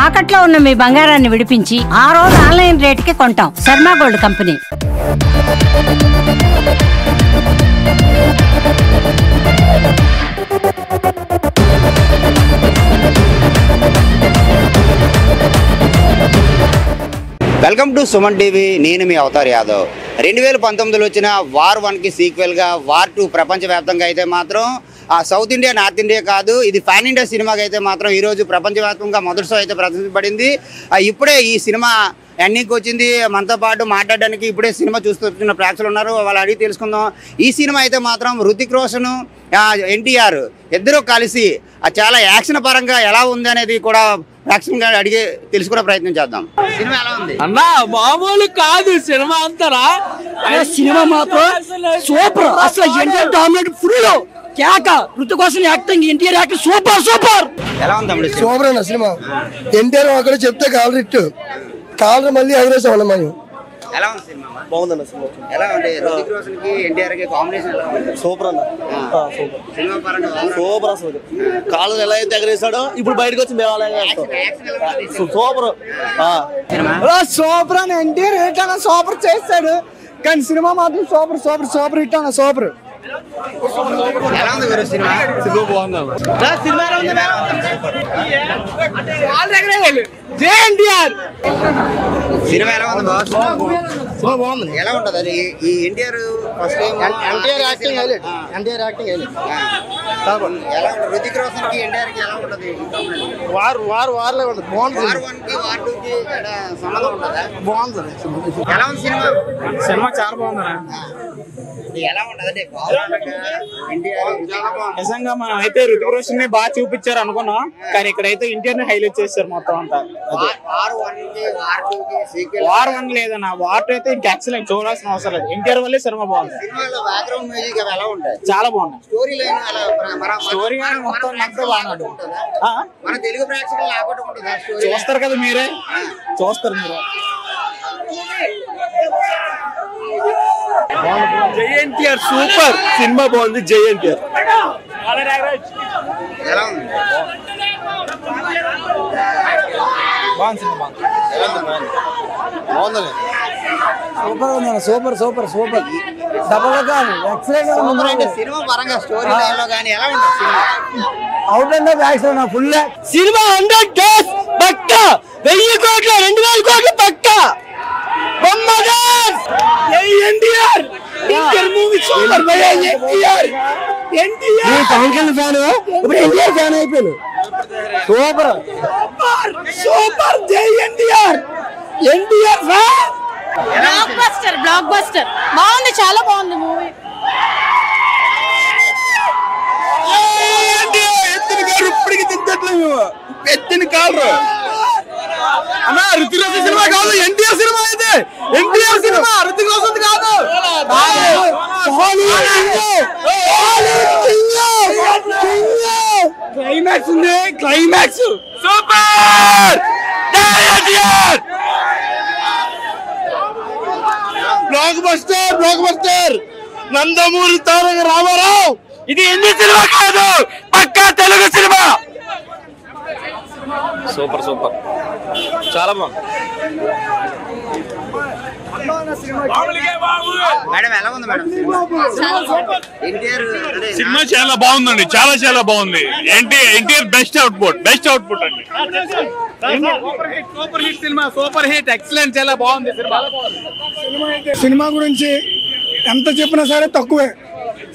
తాకట్లో ఉన్న మీ బంగారాన్ని విడిపించి ఆ రోజు ఆన్లైన్ రేటుకి కొంటాం. Sharma gold company. Welcome to Suman TV. నేను మీ అవతార్ యాదవ్. 2019లో వచ్చిన వార్ 1కి సీక్వెల్గా వార్ 2 ప్రపంచవ్యాప్తంగా అయితే మాత్రం సౌత్ ఇండియా నార్త్ ఇండియా కాదు, ఇది ఫ్యాన్ ఇండియా సినిమాకి అయితే మాత్రం ఈరోజు ప్రపంచవ్యాప్తంగా మొదటి షో అయితే ప్రదర్శించబడింది. ఇప్పుడే ఈ సినిమా ఎండింగ్కి వచ్చింది. మనతో పాటు మాట్లాడడానికి ఇప్పుడే సినిమా చూస్తున్న ప్రేక్షకులు ఉన్నారు, వాళ్ళు అడిగి తెలుసుకుందాం. ఈ సినిమా అయితే మాత్రం హృతిక్ రోషన్, ఎన్టీఆర్ ఇద్దరూ కలిసి చాలా యాక్షన్ పరంగా ఎలా ఉంది అనేది కూడా ప్రేక్షకులుగా అడిగి తెలుసుకునే ప్రయత్నం చేద్దాం. సినిమా ఎలా ఉంది అన్నా? మామూలు కాదు సినిమా అంటారా? సినిమా మాత్రం సూపర్. అసలు ఎన్టీఆర్ డామినేట్ ఫుల్ కేక. Hrithik Roshan acting, NTR acting super super. ఎలా ఉంది? సూపర్ అన్న సినిమా. ఎన్టీఆర్ అక్కడ చెప్తే కాలర్ మళ్ళీ ఎగరేసాం అన్న మేము. ఎలా ఉంది సినిమా? బాగుందన్న సినిమా. ఎలా ఉంది? హృతిక్ రోషన్ కి ఎన్టీఆర్ కి కాంబినేషన్ ఎలా ఉంది? సూపర్ అన్న. సినిమా పరంగా సూపర్. అసలు కాలర్ ఎలా అయితే ఎగరేసాడో ఇప్పుడు బయటకు వచ్చి సూపర్. సూపర్ అని ఎన్టీఆర్ హిట్ అన్న సూపర్ చేస్తాడు, కానీ సినిమా మాత్రం సూపర్ సూపర్ సూపర్ హిట్ అన్న సూపర్. ఎలా ఉంది గురు సినిమా? సినిమా బాగుంది. సినిమా ఎలా ఉంది? జై ఎన్టీఆర్. సినిమా ఎలా ఉంది బాస్? సినిమా బాగుంది. ఎలా ఉంటది అది? ఈ NTR first time NTR acting highlight. NTR acting highlight. ఎలా ఉంటుంది? హృతిక్ రోషన్ కి ఎన్టీఆర్ కి ఎలా ఉంటది? వార్లే ఉంటుంది. బాగుంది. వార్ 1 కి వార్ 2 కి సంబంధం ఉంటుందా? బాగుంది. ఎలా ఉంది సినిమా? సినిమా చాలా బాగుందన్నా. ఎలా ఉంటది? నిజంగా మనం అయితే హృతిక్ రోషన్ ని బాగా చూపించారు అనుకున్నాం, కానీ ఇక్కడైతే ఎన్టీఆర్ ని హైలైట్ చేశారు మొత్తం అంతా. వార్ 1 లేదన్నా, వార్ 2 అయితే ఇంకా ఎక్సలెంట్, చూడాల్సిన అవసరం లేదు. ఎన్టీఆర్ వల్లే సినిమా బాగుంది. చాలా బాగుంది. స్టోరీ మొత్తం అంతా బాగున్నాడు. మన తెలుగు ప్రేక్షకులు ఆకట్టుకుంటుందా? చూస్తారు కదా మీరే, చూస్తారు మీరు. జై ఎన్టీఆర్ సూపర్. సినిమా బాగుంది. జై ఎన్టీఆర్. ఎలా ఉంది? బాగుంది. సూపర్ ఉందన్న. Super super super. Excellent. Cinema పరంగా స్టోరీ లైన్ లో కానీ ఎలా ఉంటుంది సినిమా? అవుట్ అండ్ యాక్షన్ ఫుల్. సినిమా 100 డేస్ పక్క. 1000 కోట్లు 2000 కోట్లు పక్క. NTR movie super. NTR Pawan Kalyan fan, ఇప్పుడు ఎన్టీఆర్ ఫ్యాన్ అయిపోయాను. Super super. జై NTR. NTR fan. Blockbuster బాగుంది, చాలా బాగుంది మూవీ. ఇప్పటికి తింటట్లేదు ఎత్తిన కాలరు అన్న. హృతిక్ రోషన్ సినిమా కాదు, ఎన్టీఆర్ సినిమా. అయితే ఎన్టీఆర్ సినిమా, హృతిక్ రోషన్ కాదు. క్లైమాక్స్ ఉంది. Climax super. Blockbuster. Blockbuster. Nandamuri Taraka Ramarao. ఇది హిందీ సినిమా కాదు, పక్కా తెలుగు సినిమా. Super super. చాలా బాగుంది. మేడం ఎలా ఉంది మేడం? ఎన్టీఆర్ సినిమా చాలా బాగుందండి, చాలా చాలా బాగుంది. ఎన్టీఆర్ బెస్ట్ అవుట్పుట్ అండి. Super hit cinema, super hit, excellent, చాలా బాగుంది సినిమా. సినిమా గురించి ఎంత చెప్పినా సరే తక్కువే.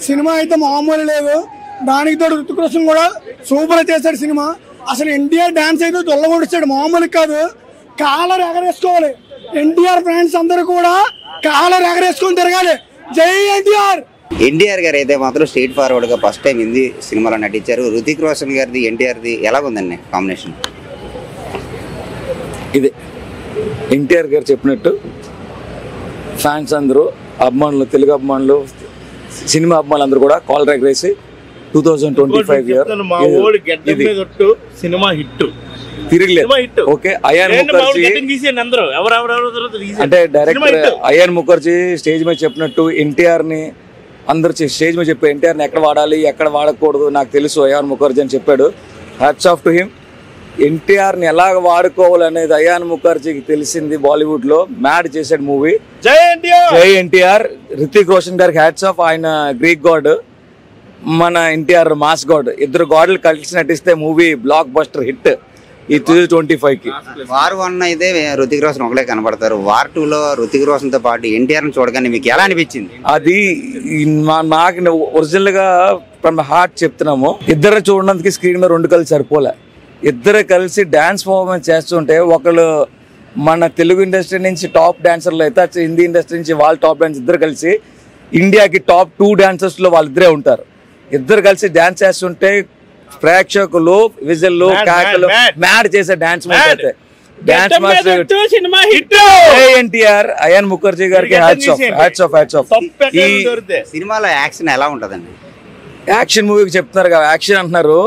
సినిమా అయితే మామూలు లేదు. దానికి తోడు హృతిక్ రోషన్ కూడా సూపర్ చేశాడు సినిమా. అసలు ఎన్టీఆర్ డాన్స్ అయితే దొల్లగొడిచాడు, మామూలు కాదు. కాలర్ ఎగరేసుకోవాలి. ఎన్టీఆర్ ఫ్యాన్స్ అందరూ కూడా కాలర్ ఎగరేసుకొని తిరగాలి. జై ఎన్టీఆర్. ఎన్టీఆర్ గారు అయితే మాత్రం స్ట్రైట్ ఫార్వర్డ్ గా ఫస్ట్ టైం హిందీ సినిమాలో నటించారు. హృతిక్ రోషన్ గారిది ఎన్టీఆర్ది ఎలా ఉందండి కాంబినేషన్? ఇది ఎన్టీఆర్ గారు చెప్పినట్టు ఫ్యాన్స్ అందరూ, అభిమానులు, తెలుగు అభిమానులు, సినిమా అభిమానులు అందరూ కూడా కాలర్ ఎగరేసి 2025 ఇయర్ సినిమా హిట్ తిరగలేదు. ఓకే, అయాన్ ముఖర్జీ అంటే డైరెక్టర్ అయాన్ ముఖర్జీ స్టేజ్ మీద చెప్పినట్టు ఎన్టీఆర్ ని అందరు స్టేజ్ మీద చెప్పారు, ఎన్టీఆర్ ని ఎక్కడ వాడాలి ఎక్కడ వాడకూడదు నాకు తెలుసు అయాన్ ముఖర్జీ అని చెప్పాడు. Hats off to him. ఎన్టీఆర్ని ఎలా వాడుకోవాలనేది అయాన్ ముఖర్జీకి తెలిసింది బాలీవుడ్లో. మ్యాడ్ చేసాడు మూవీ జై ఎన్టీఆర్. రితిక్ రోషన్ గారికి హ్యాట్స్ ఆఫ్. ఆయన గ్రీక్ గాడ్, మన ఎన్టీఆర్ మాస్ గాడ్. ఇద్దరు గాడ్లు కలిసి నటిస్తే మూవీ బ్లాక్ బస్టర్ హిట్ ఈ 2025కి. వార్ 1 అయితే రుతిక్ రోషన్ ఒకలే కనబడతారు. వార్ 2లో రుతిక్ రోషన్ తో పాటు ఎన్టీఆర్ చూడగానే మీకు ఎలా అనిపించింది? అది నాకు ఒరిజినల్ గా ఫ్రమ్ హార్ట్ చెప్తున్నాము. ఇద్దరు చూడడానికి స్క్రీన్ మీద 2 కలిసి సరిపోలే. ఇద్దరు కలిసి డాన్స్ పర్ఫార్మెన్స్ చేస్తుంటే ఒకళ్ళు మన తెలుగు ఇండస్ట్రీ నుంచి టాప్ డాన్సర్లు అయితే హిందీ ఇండస్ట్రీ నుంచి వాళ్ళు టాప్ డాన్స్ ఇద్దరు కలిసి ఇండియాకి టాప్ 2 డాన్సర్స్ లో వాళ్ళిద్దరే ఉంటారు. ఇద్దరు కలిసి డాన్స్ చేస్తుంటే ప్రేక్షకులు విజిల్లు కేకలు మ్యాడ్ చేసే డాన్స్ అయితే డాన్స్ మాస్టర్ ఎన్టీఆర్ అయాన్ ముఖర్జీ గారికి హ్యాట్స్ ఆఫ్. ఈ సినిమాలో యాక్షన్ ఎలా ఉంటదండి? యాక్షన్ మూవీకి చెప్తున్నారు కదా, యాక్షన్ అంటున్నారు.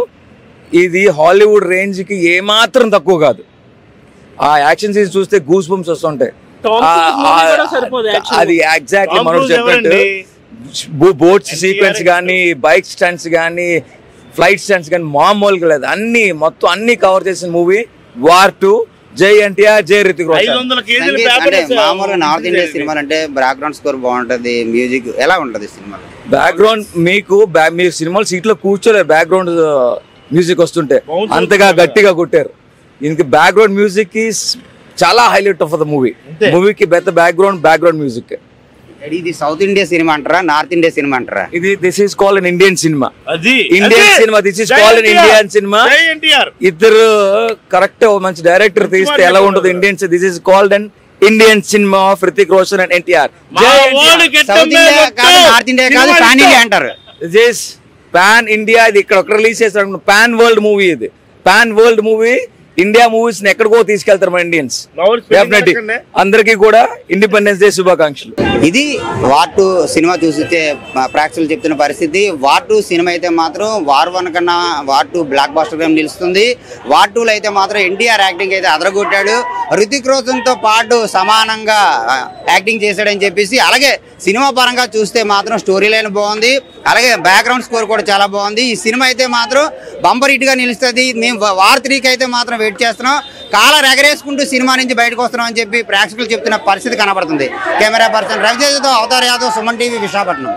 ఇది హాలీవుడ్ రేంజ్ కి ఏమాత్రం తక్కువ కాదు. ఆ యాక్షన్ సీన్స్ చూస్తే గూస్ బంప్స్ వస్తుంటాయి. అది ఎగ్జాక్ట్లీ మనం చెప్పినట్టు బోట్స్ సీక్వెన్స్ కానీ, బైక్ స్టంట్స్ కానీ, ఫ్లైట్ స్టంట్స్ కానీ మామూలుగా లేదు. మొత్తం అన్ని కవర్ చేసిన మూవీ వార్ 2. జై ఎన్టీఆర్, జై రితిక్ రోషన్. మామూలుగా నార్త్ ఇండియా సినిమాలు అంటే బ్యాక్గ్రౌండ్ స్కోర్ బాగుంటది, మ్యూజిక్ ఎలా ఉంటది సినిమాలో? బ్యాక్గ్రౌండ్ మీకు సినిమాలు సీట్ లో కూర్చోలేదు. బ్యాక్గ్రౌండ్ మ్యూజిక్ వస్తుంటే అంతగా గట్టిగా కొట్టారు. దీనికి బ్యాక్గ్రౌండ్ మ్యూజిక్ కి చాలా హైలైట్ ఆఫ్ ద మూవీకి బెస్ట్ బ్యాక్గ్రౌండ్ మ్యూజిక్. ఇది సౌత్ ఇండియా సినిమా అంటారా, నార్త్ ఇండియా సినిమా అంటారా? ఇది this is called an Indian cinema. This is called an Indian cinema. ఇద్దరు కరెక్ట్ మంచి డైరెక్టర్ తీస్తే ఎలా ఉంటుంది Indians. This is called an Indian cinema of Hrithik Roshan and NTR. South India కాదు, north India కాదు, పాన్ ఇండియా అంటారు. This pan India. ఇది ఇక్కడ ఒక రిలీజ్ చేస్తారు. Pan world movie. ఇది pan world movie. India movies ఎక్కడికో తీసుకెళ్తారు మన ఇండియన్స్. డెఫినెట్లీ అందరికీ కూడా ఇండిపెండెన్స్ డే శుభాకాంక్షలు. ఇది వార్ 2 సినిమా చూస్తే ప్రేక్షకులు చెప్తున్న పరిస్థితి. వార్ 2 సినిమా అయితే మాత్రం వార్ 1 కన్నా వార్ 2 బ్లాక్ బస్టర్ గా నిలుస్తుంది. వార్ 2లో అయితే మాత్రం ఎన్టీఆర్ యాక్టింగ్ అయితే అదరగొట్టాడు. రితిక్ రోషన్ తో పాటు సమానంగా యాక్టింగ్ చేశాడని చెప్పేసి, అలాగే సినిమా పరంగా చూస్తే మాత్రం స్టోరీ లైన్ బాగుంది, అలాగే బ్యాక్గ్రౌండ్ స్కోర్ కూడా చాలా బాగుంది. ఈ సినిమా అయితే మాత్రం బంపర్ హిట్ గా నిలుస్తుంది. మేము వార్ 3కి అయితే మాత్రం వెయిట్ చేస్తున్నాం. కాలర్ ఎగరేసుకుంటూ సినిమా నుంచి బయటకు వస్తున్నాం అని చెప్పి ప్రేక్షకులు చెప్తున్న పరిస్థితి కనబడుతుంది. కెమెరా పర్సన్ రవితేజతో అవతార్ యాదవ్, సుమన్ టీవీ, విశాఖపట్నం.